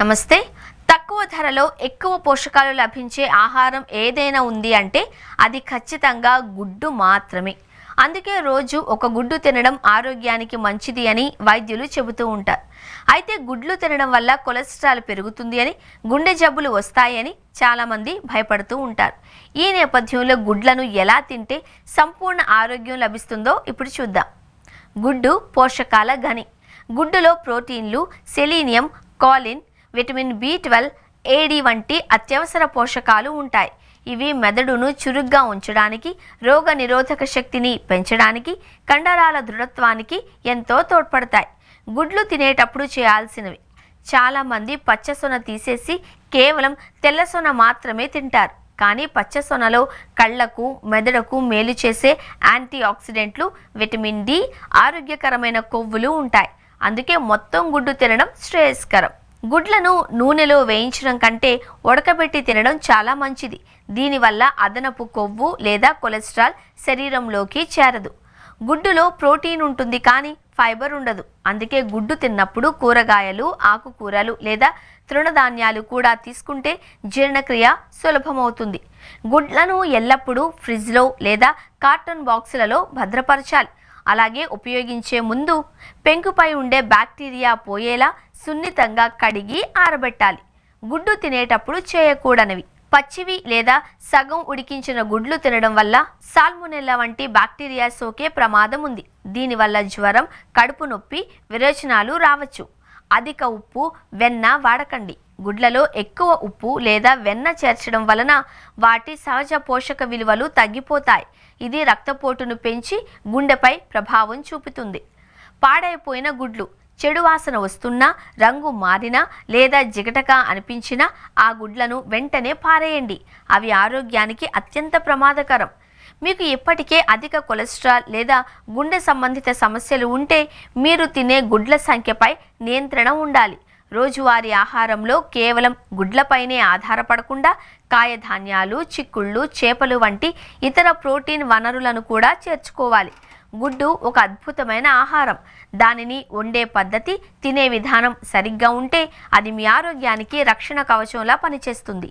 నమస్తే. తక్కువ ధరలో ఎక్కువ పోషకాలు లభించే ఆహారం ఏదైనా ఉంది అంటే అది ఖచ్చితంగా గుడ్డు మాత్రమే. అందుకే రోజు ఒక గుడ్డు తినడం ఆరోగ్యానికి మంచిది అని వైద్యులు చెబుతూ ఉంటారు. అయితే గుడ్లు తినడం వల్ల కొలెస్ట్రాల్ పెరుగుతుంది అని, గుండె జబ్బులు వస్తాయని చాలామంది భయపడుతూ ఉంటారు. ఈ నేపథ్యంలో గుడ్లను ఎలా తింటే సంపూర్ణ ఆరోగ్యం లభిస్తుందో ఇప్పుడు చూద్దాం. గుడ్డు పోషకాల గని. గుడ్డులో ప్రోటీన్లు, సెలీనియం, కాలిన్, విటమిన్ B12, AD వంటి అత్యవసర పోషకాలు ఉంటాయి. ఇవి మెదడును చురుగ్గా ఉంచడానికి, రోగ నిరోధక శక్తిని పెంచడానికి, కండరాల దృఢత్వానికి ఎంతో తోడ్పడతాయి. గుడ్లు తినేటప్పుడు చేయాల్సినవి: చాలామంది పచ్చసొన తీసేసి కేవలం తెల్లసొన మాత్రమే తింటారు. కానీ పచ్చసొనలో కళ్లకు, మెదడుకు మేలు చేసే యాంటీ ఆక్సిడెంట్లు, విటమిన్ D, ఆరోగ్యకరమైన కొవ్వులు ఉంటాయి. అందుకే మొత్తం గుడ్డు తినడం శ్రేయస్కరం. గుడ్లను నూనెలో వేయించడం కంటే ఉడకబెట్టి తినడం చాలా మంచిది. దీనివల్ల అదనపు కొవ్వు లేదా కొలెస్ట్రాల్ శరీరంలోకి చేరదు. గుడ్డులో ప్రోటీన్ ఉంటుంది కానీ ఫైబర్ ఉండదు. అందుకే గుడ్డు తిన్నప్పుడు కూరగాయలు, ఆకుకూరలు లేదా తృణధాన్యాలు కూడా తీసుకుంటే జీర్ణక్రియ సులభమవుతుంది. గుడ్లను ఎల్లప్పుడూ ఫ్రిడ్జ్లో లేదా కార్టన్ బాక్సులలో భద్రపరచాలి. అలాగే ఉపయోగించే ముందు పెంకుపై ఉండే బ్యాక్టీరియా పోయేలా సున్నితంగా కడిగి ఆరబెట్టాలి. గుడ్డు తినేటప్పుడు చేయకూడనివి: పచ్చివి లేదా సగం ఉడికించిన గుడ్లు తినడం వల్ల సాల్మొనెల్లా వంటి బ్యాక్టీరియా సోకే ప్రమాదం ఉంది. దీనివల్ల జ్వరం, కడుపు నొప్పి, విరేచనాలు రావచ్చు. అధిక ఉప్పు, వెన్న వాడకండి. గుడ్లలో ఎక్కువ ఉప్పు లేదా వెన్న చేర్చడం వలన వాటి సహజ పోషక విలువలు తగ్గిపోతాయి. ఇది రక్తపోటును పెంచి గుండెపై ప్రభావం చూపుతుంది. పాడైపోయిన గుడ్లు: చెడు వాసన వస్తున్నా, రంగు మారినా లేదా జిగటగా అనిపించినా ఆ గుడ్లను వెంటనే పారేయండి. అవి ఆరోగ్యానికి అత్యంత ప్రమాదకరం. మీకు ఇప్పటికే అధిక కొలెస్ట్రాల్ లేదా గుండె సంబంధిత సమస్యలు ఉంటే మీరు తినే గుడ్ల సంఖ్యపై నియంత్రణ ఉండాలి. రోజువారీ ఆహారంలో కేవలం గుడ్లపైనే ఆధారపడకుండా కాయధాన్యాలు, చిక్కుళ్ళు, చేపలు వంటి ఇతర ప్రోటీన్ వనరులను కూడా చేర్చుకోవాలి. గుడ్డు ఒక అద్భుతమైన ఆహారం. దానిని వండే పద్ధతి, తినే విధానం సరిగ్గా ఉంటే అది మీ ఆరోగ్యానికి రక్షణ కవచంలా పనిచేస్తుంది.